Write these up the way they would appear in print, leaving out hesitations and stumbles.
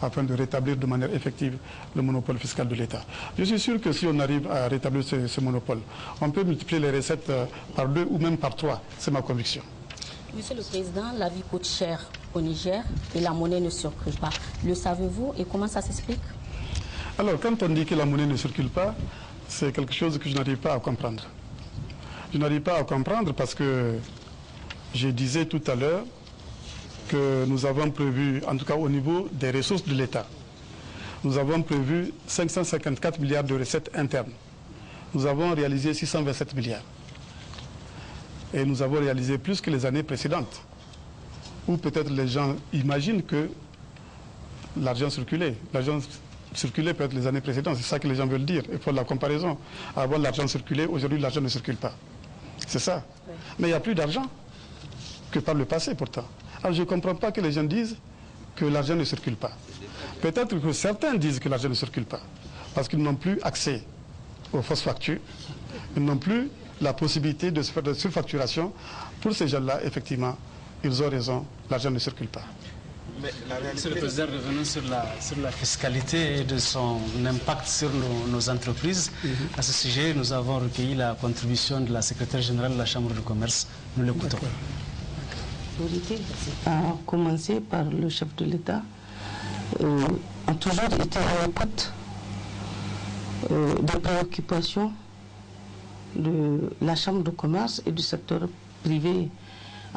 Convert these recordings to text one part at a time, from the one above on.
afin de rétablir de manière effective le monopole fiscal de l'État. Je suis sûr que si on arrive à rétablir ce monopole, on peut multiplier les recettes par 2 ou même par 3. C'est ma conviction. Monsieur le Président, la vie coûte cher au Niger et la monnaie ne circule pas. Le savez-vous et comment ça s'explique? Alors, quand on dit que la monnaie ne circule pas, c'est quelque chose que je n'arrive pas à comprendre. Je n'arrive pas à comprendre parce que je disais tout à l'heure que nous avons prévu, en tout cas au niveau des ressources de l'État, nous avons prévu 554 milliards de recettes internes. Nous avons réalisé 627 milliards. Et nous avons réalisé plus que les années précédentes, où peut-être les gens imaginent que l'argent circulait. L'argent circulait peut-être les années précédentes, c'est ça que les gens veulent dire. Il faut la comparaison. Avant, l'argent circulait, aujourd'hui, l'argent ne circule pas. C'est ça. Oui. Mais il n'y a plus d'argent que par le passé, pourtant. Alors, je ne comprends pas que les gens disent que l'argent ne circule pas. Peut-être que certains disent que l'argent ne circule pas, parce qu'ils n'ont plus accès aux fausses factures, ils n'ont plus la possibilité de se faire de surfacturation. Pour ces gens-là, effectivement, ils ont raison, l'argent ne circule pas. Monsieur le Président, revenons sur la fiscalité et de son impact sur nos entreprises. À ce sujet, nous avons recueilli la contribution de la secrétaire générale de la Chambre de commerce. Nous l'écoutons. À commencer par le chef de l'État, a toujours été à l'écoute des préoccupations de la Chambre de commerce et du secteur privé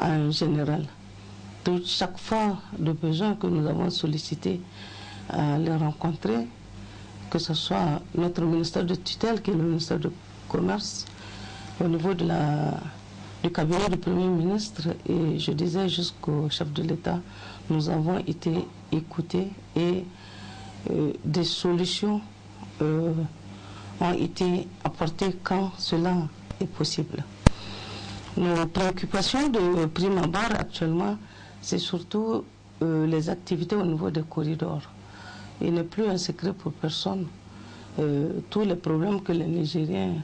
en général. De chaque fois de besoin que nous avons sollicité à les rencontrer, que ce soit notre ministère de tutelle, qui est le ministère du Commerce, au niveau de du cabinet du Premier ministre, et je disais jusqu'au chef de l'État, nous avons été écoutés et des solutions ont été apportées quand cela est possible. Nos préoccupations de prime abord actuellement, c'est surtout les activités au niveau des corridors. Il n'est plus un secret pour personne tous les problèmes que les Nigériens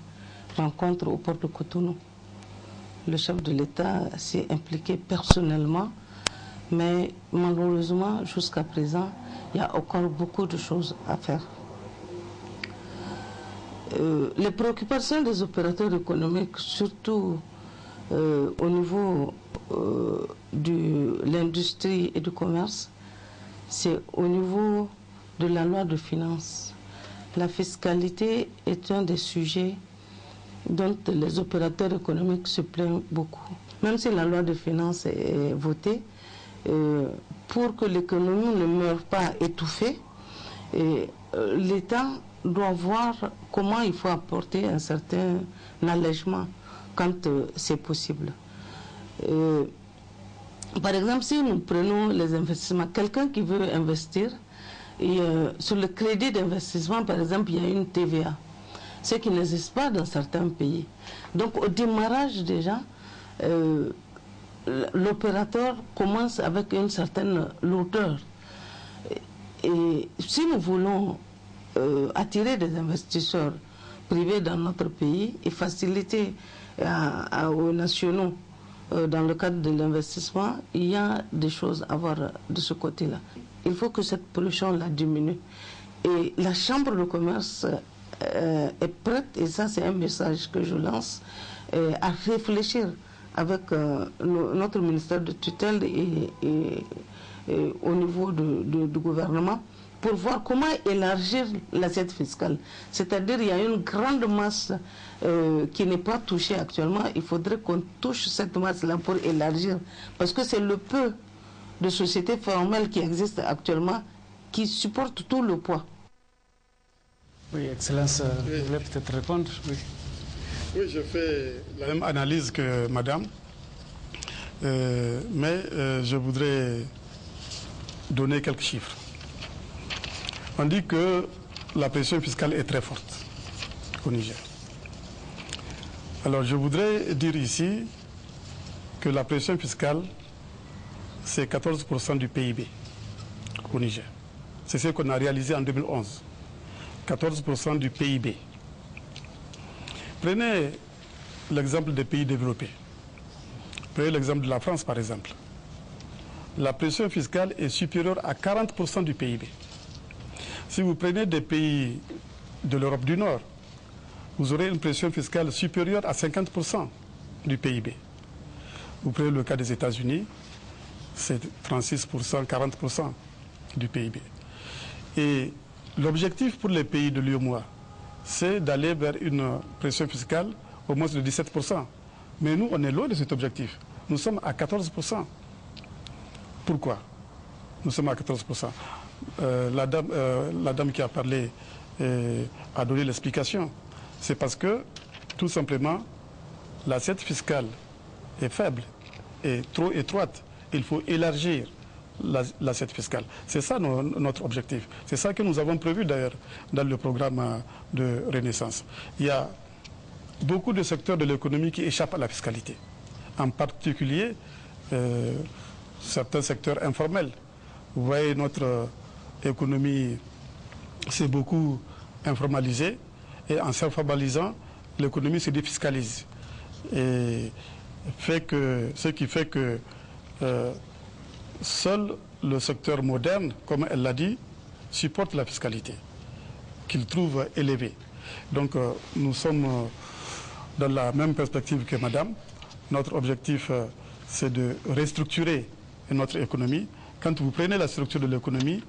rencontrent au port de Cotonou. Le chef de l'État s'est impliqué personnellement, mais malheureusement, jusqu'à présent, il y a encore beaucoup de choses à faire. Les préoccupations des opérateurs économiques, surtout au niveau de l'industrie et du commerce, c'est au niveau de la loi de finances. La fiscalité est un des sujets dont les opérateurs économiques se plaignent beaucoup. Même si la loi de finances est votée, pour que l'économie ne meure pas étouffée, l'État doit voir comment il faut apporter un certain allègement quand c'est possible. Par exemple, si nous prenons les investissements, quelqu'un qui veut investir, et, sur le crédit d'investissement, par exemple, il y a une TVA, ce qui n'existe pas dans certains pays. Donc au démarrage déjà, l'opérateur commence avec une certaine lourdeur. Et si nous voulons attirer des investisseurs privés dans notre pays et faciliter aux nationaux dans le cadre de l'investissement, il y a des choses à voir de ce côté-là. Il faut que cette pollution-là diminue. Et la Chambre de commerce est prête, et ça c'est un message que je lance, à réfléchir avec notre ministère de tutelle et au niveau du gouvernement pour voir comment élargir l'assiette fiscale. C'est-à-dire qu'il y a une grande masse qui n'est pas touchée actuellement. Il faudrait qu'on touche cette masse-là pour élargir, parce que c'est le peu de sociétés formelles qui existent actuellement qui supportent tout le poids. Oui, Excellence, vous voulez peut-être répondre? Oui. Oui, je fais la même analyse que Madame, mais je voudrais donner quelques chiffres. On dit que la pression fiscale est très forte au Niger. Alors je voudrais dire ici que la pression fiscale, c'est 14% du PIB au Niger. C'est ce qu'on a réalisé en 2011. 14% du PIB. Prenez l'exemple des pays développés. Prenez l'exemple de la France, par exemple. la pression fiscale est supérieure à 40% du PIB. Si vous prenez des pays de l'Europe du Nord, vous aurez une pression fiscale supérieure à 50% du PIB. Vous prenez le cas des États-Unis, c'est 36%, 40% du PIB. Et l'objectif pour les pays de l'UEMOA, c'est d'aller vers une pression fiscale au moins de 17%. Mais nous, on est loin de cet objectif. Nous sommes à 14%. Pourquoi nous sommes à 14%? La dame qui a parlé a donné l'explication. C'est parce que, tout simplement, l'assiette fiscale est faible et trop étroite. Il faut élargir l'assiette fiscale. C'est ça notre objectif. C'est ça que nous avons prévu d'ailleurs dans le programme de Renaissance. Il y a beaucoup de secteurs de l'économie qui échappent à la fiscalité. En particulier, certains secteurs informels. Vous voyez, notre économie s'est beaucoup informalisée et en s'informalisant, l'économie se défiscalise. Et ce qui fait que seul le secteur moderne, comme elle l'a dit, supporte la fiscalité, qu'il trouve élevée. Donc nous sommes dans la même perspective que Madame. Notre objectif, c'est de restructurer notre économie. Quand vous prenez la structure de l'économie,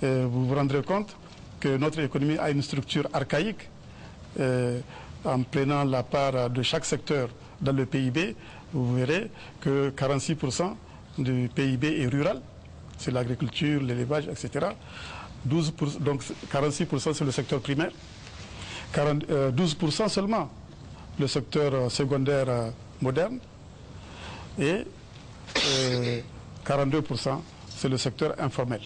vous vous rendrez compte que notre économie a une structure archaïque. En prenant la part de chaque secteur dans le PIB, vous verrez que 46% du PIB est rural, c'est l'agriculture, l'élevage, etc. 12%, donc 46% c'est le secteur primaire, 12% seulement le secteur secondaire moderne et 42% c'est le secteur informel,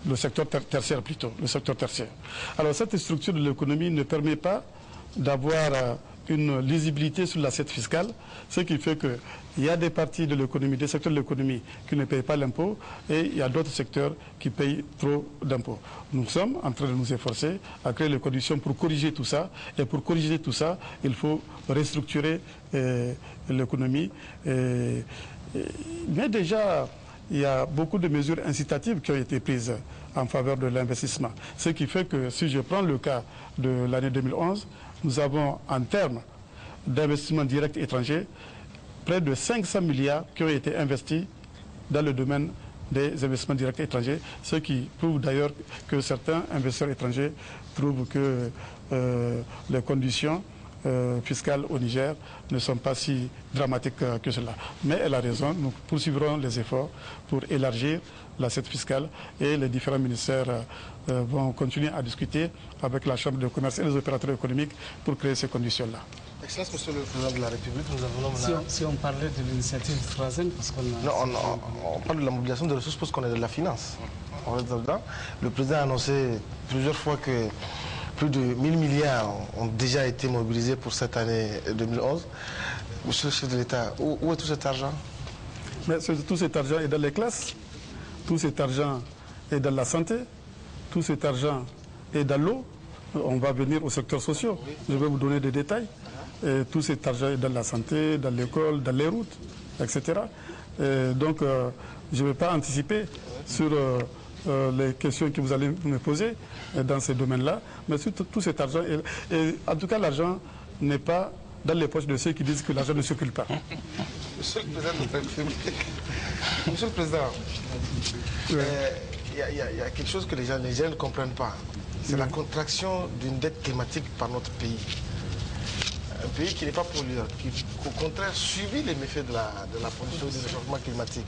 le secteur tertiaire plutôt, le secteur tertiaire. Alors cette structure de l'économie ne permet pas d'avoir une lisibilité sur l'assiette fiscale, ce qui fait qu'il y a des parties de l'économie, des secteurs de l'économie qui ne payent pas l'impôt et il y a d'autres secteurs qui payent trop d'impôts. Nous sommes en train de nous efforcer à créer les conditions pour corriger tout ça. Et pour corriger tout ça, il faut restructurer l'économie. Mais déjà, il y a beaucoup de mesures incitatives qui ont été prises en faveur de l'investissement. Ce qui fait que si je prends le cas de l'année 2011, nous avons en termes d'investissement direct étranger près de 500 milliards qui ont été investis dans le domaine des investissements directs étrangers, ce qui prouve d'ailleurs que certains investisseurs étrangers trouvent que les conditions fiscales au Niger ne sont pas si dramatiques que cela. Mais elle a raison, nous poursuivrons les efforts pour élargir l'assiette fiscale et les différents ministères vont continuer à discuter avec la Chambre de commerce et les opérateurs économiques pour créer ces conditions-là. Excellence, Monsieur le Président de la République, nous avons... Si on parlait de l'initiative troisième, parce qu'on a... Non, on parle de la mobilisation de ressources parce qu'on est de la finance. On est dedans. Le Président a annoncé plusieurs fois que plus de 1000 milliards ont déjà été mobilisés pour cette année 2011. Monsieur le chef de l'État, où est tout cet argent? Mais tout cet argent est dans les classes, tout cet argent est dans la santé, tout cet argent est dans l'eau. On va venir au secteur social. Je vais vous donner des détails. Et tout cet argent est dans la santé, dans l'école, dans les routes, etc. Donc, je ne vais pas anticiper sur les questions que vous allez me poser dans ces domaines-là. Mais sur tout cet argent, et en tout cas, l'argent n'est pas dans les poches de ceux qui disent que l'argent ne circule pas. Monsieur le Président de la République, Monsieur le Président, il y a quelque chose que les gens ne comprennent pas. C'est la contraction d'une dette climatique par notre pays. Un pays qui n'est pas pollueur, qui au contraire subit les méfaits de la pollution et du réchauffement climatique.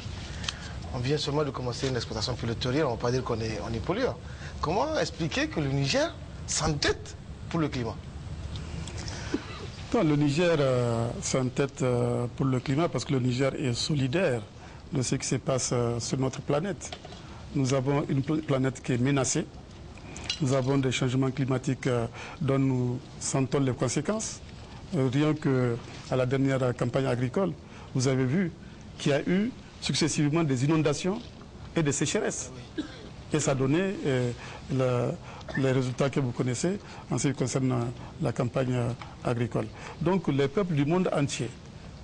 On vient seulement de commencer une exploitation pétrolière, on ne va pas dire qu'on est pollueur. Comment expliquer que le Niger s'endette pour le climat? Non, le Niger s'entête pour le climat parce que le Niger est solidaire de ce qui se passe sur notre planète. Nous avons une planète qui est menacée. Nous avons des changements climatiques dont nous sentons les conséquences. Rien qu'à la dernière campagne agricole, vous avez vu qu'il y a eu successivement des inondations et des sécheresses. Et ça a donné les résultats que vous connaissez en ce qui concerne la campagne agricole. Donc les peuples du monde entier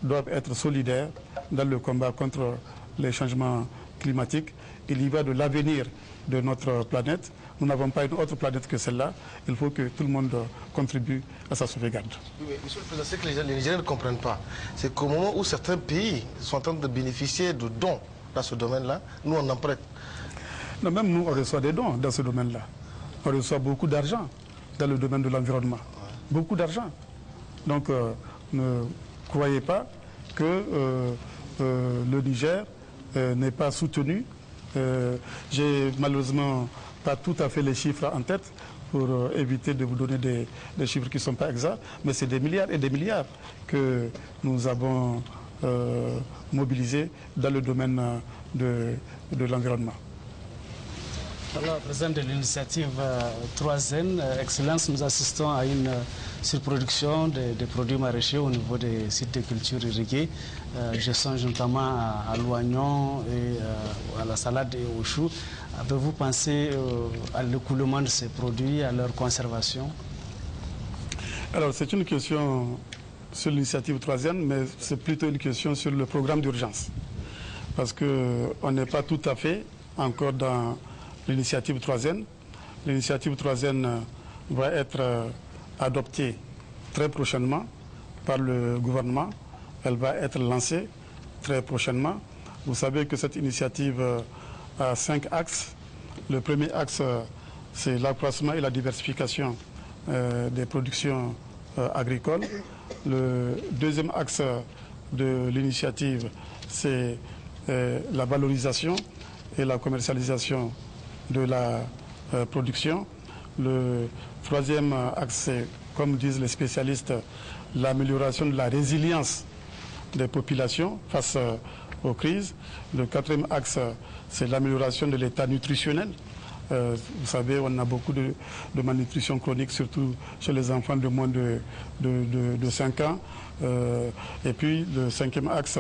doivent être solidaires dans le combat contre les changements climatique. Il y va de l'avenir de notre planète. Nous n'avons pas une autre planète que celle-là. Il faut que tout le monde contribue à sa sauvegarde. Oui, Monsieur le Président, ce que les Nigériens ne comprennent pas, c'est qu'au moment où certains pays sont en train de bénéficier de dons dans ce domaine-là, nous on en prête. Non, même nous, on reçoit des dons dans ce domaine-là. On reçoit beaucoup d'argent dans le domaine de l'environnement. Ouais. Beaucoup d'argent. Donc, ne croyez pas que le Niger n'est pas soutenu. J'ai malheureusement pas tout à fait les chiffres en tête pour éviter de vous donner des chiffres qui ne sont pas exacts, mais c'est des milliards et des milliards que nous avons mobilisés dans le domaine de l'environnement. Alors, président de l'initiative 3N, Excellence, nous assistons à une surproduction des produits maraîchers au niveau des sites de culture irrigués. Je songe notamment à l'oignon et à la salade et au chou. Avez-vous pensé à l'écoulement de ces produits, à leur conservation? Alors, c'est une question sur l'initiative 3N, mais c'est plutôt une question sur le programme d'urgence. Parce qu'on n'est pas tout à fait encore dans l'initiative 3N. L'initiative 3N va être adoptée très prochainement par le gouvernement. Elle va être lancée très prochainement. Vous savez que cette initiative a 5 axes. Le premier axe, c'est l'accroissement et la diversification des productions agricoles. Le deuxième axe de l'initiative, c'est la valorisation et la commercialisation de la production. Le troisième axe, c'est, comme disent les spécialistes, l'amélioration de la résilience des populations face aux crises. Le quatrième axe, c'est l'amélioration de l'état nutritionnel. Vous savez, on a beaucoup de malnutrition chronique, surtout chez les enfants de moins de 5 ans. Et puis, le cinquième axe,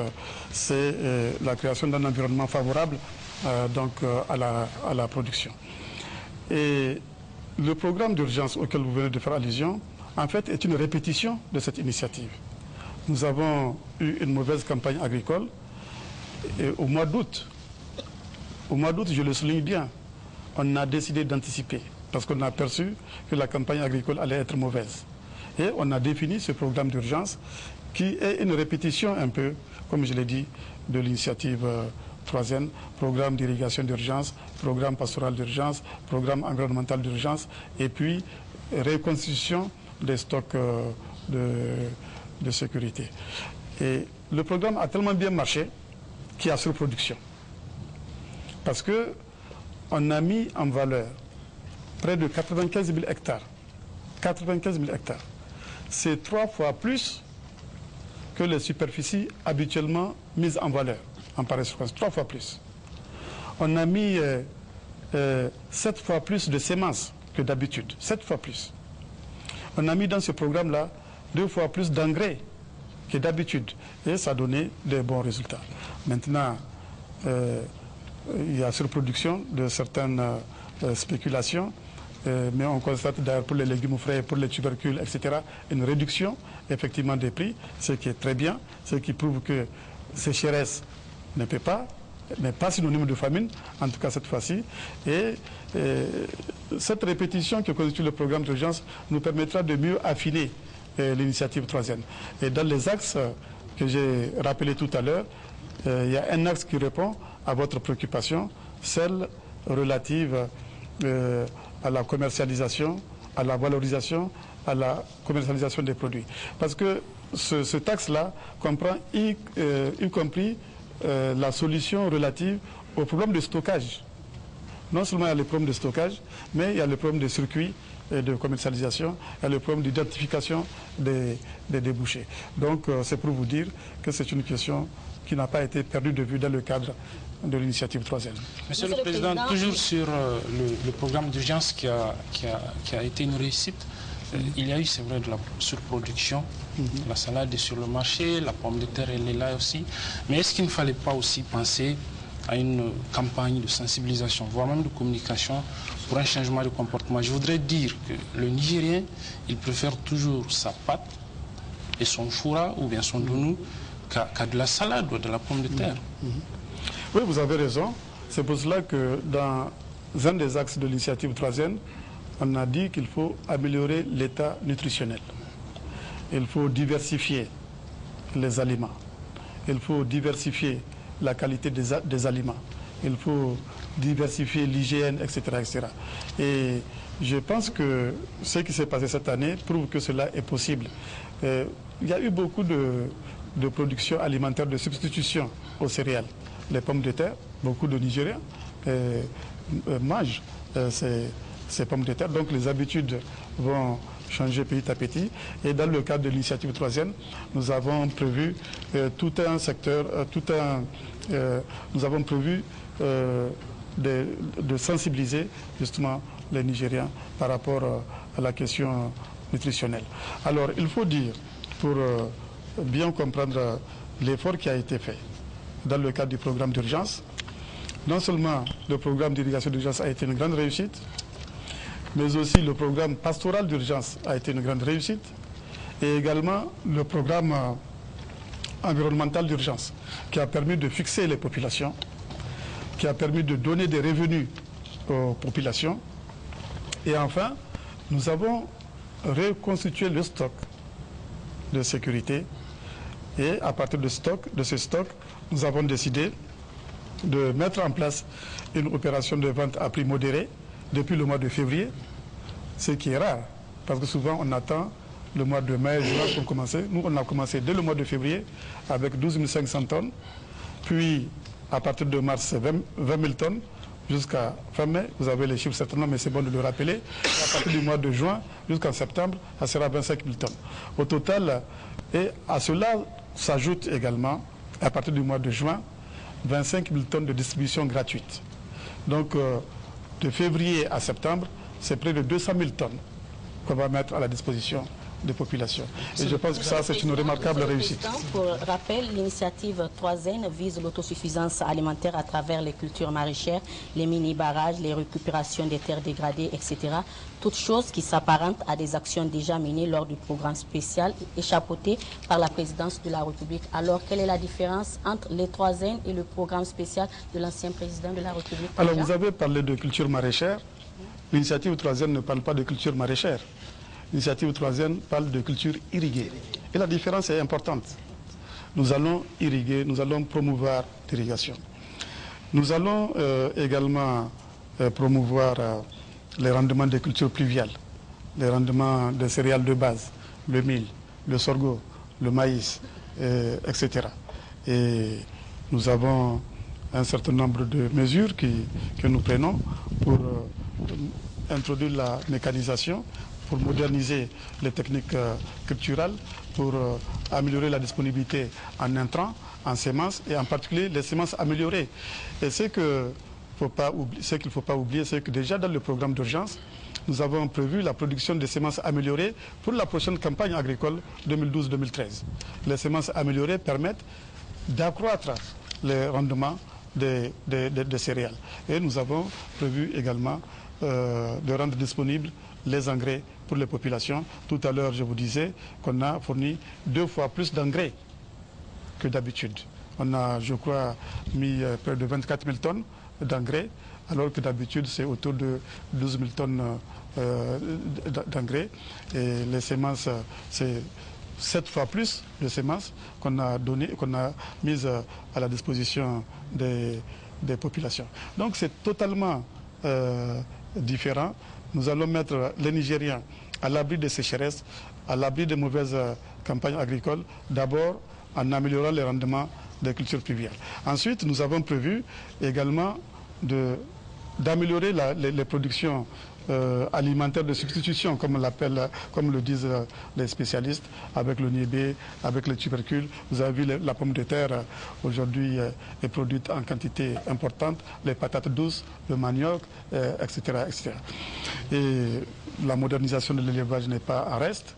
c'est la création d'un environnement favorable à la production. Et le programme d'urgence auquel vous venez de faire allusion, en fait, est une répétition de cette initiative. Nous avons eu une mauvaise campagne agricole et au mois d'août, je le souligne bien, on a décidé d'anticiper parce qu'on a perçu que la campagne agricole allait être mauvaise. Et on a défini ce programme d'urgence qui est une répétition un peu, comme je l'ai dit, de l'initiative 3N, programme d'irrigation d'urgence, programme pastoral d'urgence, programme environnemental d'urgence, et puis reconstitution des stocks de sécurité. Et le programme a tellement bien marché qu'il y a surproduction. Parce qu'on a mis en valeur près de 95 000 hectares. 95 000 hectares. C'est 3 fois plus que les superficies habituellement mises en valeur en pareille surface. 3 fois plus. On a mis 7 fois plus de semences que d'habitude. 7 fois plus. On a mis dans ce programme-là 2 fois plus d'engrais que d'habitude. Et ça a donné des bons résultats. Maintenant, il y a surproduction de certaines spéculations. Mais on constate d'ailleurs pour les légumes frais, pour les tubercules, etc., une réduction effectivement des prix, ce qui est très bien, ce qui prouve que sécheresse ne peut pas, mais pas synonyme de famine, en tout cas cette fois-ci. Et cette répétition que constitue le programme d'urgence nous permettra de mieux affiner l'initiative 3N. Et dans les axes que j'ai rappelés tout à l'heure, il y a un axe qui répond à votre préoccupation, celle relative à la commercialisation, à la valorisation, à la commercialisation des produits. Parce que ce axe-là comprend y compris la solution relative au problème de stockage. Non seulement il y a le problème de stockage, mais il y a le problème de circuit de commercialisation, il y a le problème d'identification des débouchés. Donc c'est pour vous dire que c'est une question qui n'a pas été perdue de vue dans le cadre de l'initiative 3N. Monsieur le Président, toujours sur le programme d'urgence qui a été une réussite, il y a eu, c'est vrai, de la surproduction. La salade est sur le marché, la pomme de terre, elle est là aussi. Mais est-ce qu'il ne fallait pas aussi penser à une campagne de sensibilisation, voire même de communication pour un changement de comportement? Je voudrais dire que le Nigérien, il préfère toujours sa pâte et son foura ou bien son dounou qu'à de la salade ou de la pomme de terre. Oui, vous avez raison. C'est pour cela que dans un des axes de l'initiative 3N, on a dit qu'il faut améliorer l'état nutritionnel. Il faut diversifier les aliments. Il faut diversifier la qualité des aliments. Il faut diversifier l'hygiène, etc., etc. Et je pense que ce qui s'est passé cette année prouve que cela est possible. Il y a eu beaucoup de production alimentaire de substitution aux céréales. Les pommes de terre, beaucoup de Nigériens mangent ces pommes de terre. Donc les habitudes vont changer petit à petit. Et dans le cadre de l'initiative 3e, nous avons prévu tout un secteur, nous avons prévu de sensibiliser justement les Nigériens par rapport à la question nutritionnelle. Alors il faut dire, pour bien comprendre l'effort qui a été fait dans le cadre du programme d'urgence, non seulement le programme d'irrigation d'urgence a été une grande réussite, mais aussi le programme pastoral d'urgence a été une grande réussite, et également le programme environnemental d'urgence qui a permis de fixer les populations, qui a permis de donner des revenus aux populations. Et enfin, nous avons reconstitué le stock de sécurité, et à partir de ce stock, nous avons décidé de mettre en place une opération de vente à prix modéré depuis le mois de février, ce qui est rare, parce que souvent on attend le mois de mai, juin pour commencer. Nous, on a commencé dès le mois de février avec 12 500 tonnes, puis à partir de mars, 20 000 tonnes, jusqu'à fin mai, vous avez les chiffres certainement, mais c'est bon de le rappeler. Et à partir du mois de juin jusqu'en septembre, ça sera 25 000 tonnes. Au total, et à cela s'ajoute également, à partir du mois de juin, 25 000 tonnes de distribution gratuite. Donc, de février à septembre, c'est près de 200 000 tonnes qu'on va mettre à la disposition des populations. Et je pense que ça, c'est une remarquable réussite. Pour rappel, l'initiative 3N vise l'autosuffisance alimentaire à travers les cultures maraîchères, les mini-barrages, les récupérations des terres dégradées, etc. Toutes choses qui s'apparentent à des actions déjà menées lors du programme spécial échapeauté par la présidence de la République. Alors, quelle est la différence entre les 3N et le programme spécial de l'ancien président de la République? Alors, vous avez parlé de culture maraîchère. L'initiative 3N ne parle pas de culture maraîchère. L'initiative 3N parle de culture irriguée. Et la différence est importante. Nous allons irriguer, nous allons promouvoir l'irrigation. Nous allons également promouvoir les rendements des cultures pluviales, les rendements des céréales de base, le mil, le sorgho, le maïs, etc. Et nous avons un certain nombre de mesures que nous prenons pour introduire la mécanisation, pour moderniser les techniques culturelles, pour améliorer la disponibilité en intrants, en semences, et en particulier les semences améliorées. Et ce qu'il ne faut pas oublier, c'est que déjà dans le programme d'urgence, nous avons prévu la production de semences améliorées pour la prochaine campagne agricole 2012-2013. Les semences améliorées permettent d'accroître les rendements des céréales. Et nous avons prévu également de rendre disponibles les engrais pour les populations. Tout à l'heure, je vous disais qu'on a fourni 2 fois plus d'engrais que d'habitude. On a, je crois, mis près de 24 000 tonnes d'engrais, alors que d'habitude, c'est autour de 12 000 tonnes d'engrais. Et les semences, c'est 7 fois plus de semences qu'on a mises à la disposition des populations. Donc, c'est totalement différent. Nous allons mettre les Nigériens à l'abri des sécheresses, à l'abri des mauvaises campagnes agricoles, d'abord en améliorant les rendements des cultures pluviales. Ensuite, nous avons prévu également d'améliorer les productions alimentaires de substitution, comme le disent les spécialistes, avec le niébé, avec les tubercules. Vous avez vu la pomme de terre aujourd'hui est produite en quantité importante, les patates douces, le manioc, etc., etc. Et la modernisation de l'élevage n'est pas à reste.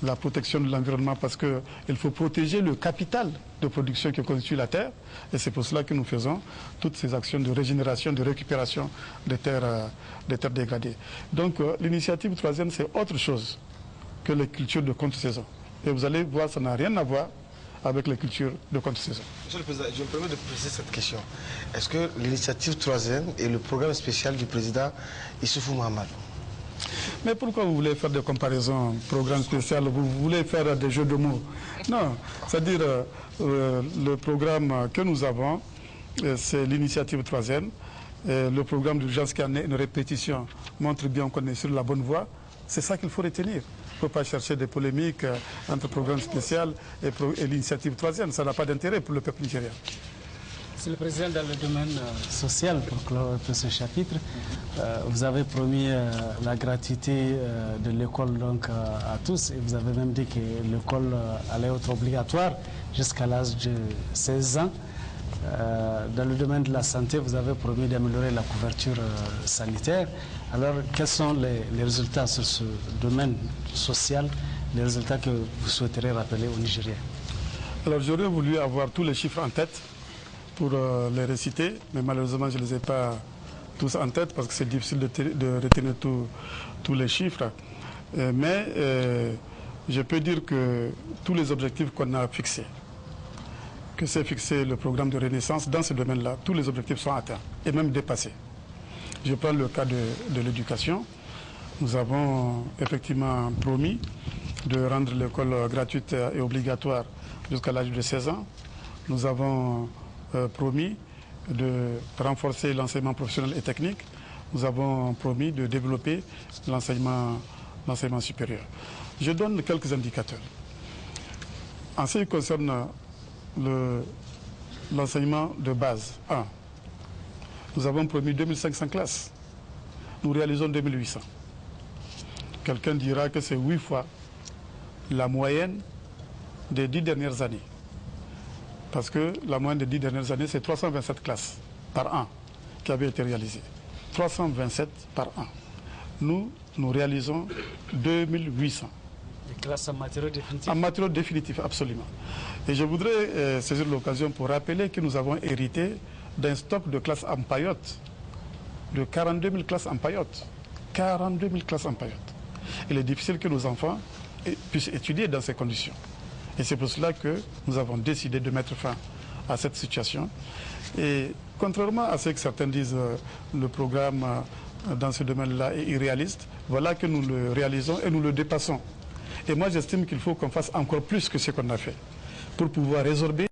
La protection de l'environnement, parce qu'il faut protéger le capital de production qui constitue la terre. Et c'est pour cela que nous faisons toutes ces actions de régénération, de récupération des terres dégradées. Donc l'initiative 3e, c'est autre chose que les cultures de contre-saison. Et vous allez voir, ça n'a rien à voir avec les cultures de contre-saison. Monsieur le Président, je me permets de préciser cette question. Est-ce que l'initiative 3e est le programme spécial du président Issoufou Mahamadou? Mais pourquoi vous voulez faire des comparaisons, programme spécial, vous voulez faire des jeux de mots? Non, c'est-à-dire le programme que nous avons, c'est l'initiative 3e. Le programme d'urgence qui en est une répétition montre bien qu'on est sur la bonne voie. C'est ça qu'il faut retenir. Il ne faut pas chercher des polémiques entre programme spécial et l'initiative 3e. Ça n'a pas d'intérêt pour le peuple nigérien. Monsieur le Président, dans le domaine social, pour clore ce chapitre, vous avez promis la gratuité de l'école à tous, et vous avez même dit que l'école allait être obligatoire jusqu'à l'âge de 16 ans. Dans le domaine de la santé, vous avez promis d'améliorer la couverture sanitaire. Alors, quels sont les résultats sur ce domaine social, les résultats que vous souhaiterez rappeler aux Nigériens? Alors, j'aurais voulu avoir tous les chiffres en tête pour les réciter, mais malheureusement, je ne les ai pas tous en tête parce que c'est difficile de retenir tous les chiffres. Mais je peux dire que tous les objectifs qu'on a fixés, que c'est fixé le programme de renaissance, dans ce domaine-là, tous les objectifs sont atteints et même dépassés. Je prends le cas de l'éducation. Nous avons effectivement promis de rendre l'école gratuite et obligatoire jusqu'à l'âge de 16 ans. Nous avons promis de renforcer l'enseignement professionnel et technique. Nous avons promis de développer l'enseignement supérieur. Je donne quelques indicateurs. En ce qui concerne l'enseignement de base 1, nous avons promis 2500 classes. Nous réalisons 2800. Quelqu'un dira que c'est 8 fois la moyenne des 10 dernières années. Parce que la moyenne des 10 dernières années, c'est 327 classes par an qui avaient été réalisées. 327 par an. Nous réalisons 2800. Des classes en matériaux définitifs? En matériaux définitifs, absolument. Et je voudrais saisir l'occasion pour rappeler que nous avons hérité d'un stock de classes en paillotte, de 42 000 classes en paillotte. 42 000 classes en paillotte. Il est difficile que nos enfants puissent étudier dans ces conditions. Et c'est pour cela que nous avons décidé de mettre fin à cette situation. Et contrairement à ce que certains disent, le programme dans ce domaine-là est irréaliste, voilà que nous le réalisons et nous le dépassons. Et moi, j'estime qu'il faut qu'on fasse encore plus que ce qu'on a fait pour pouvoir résorber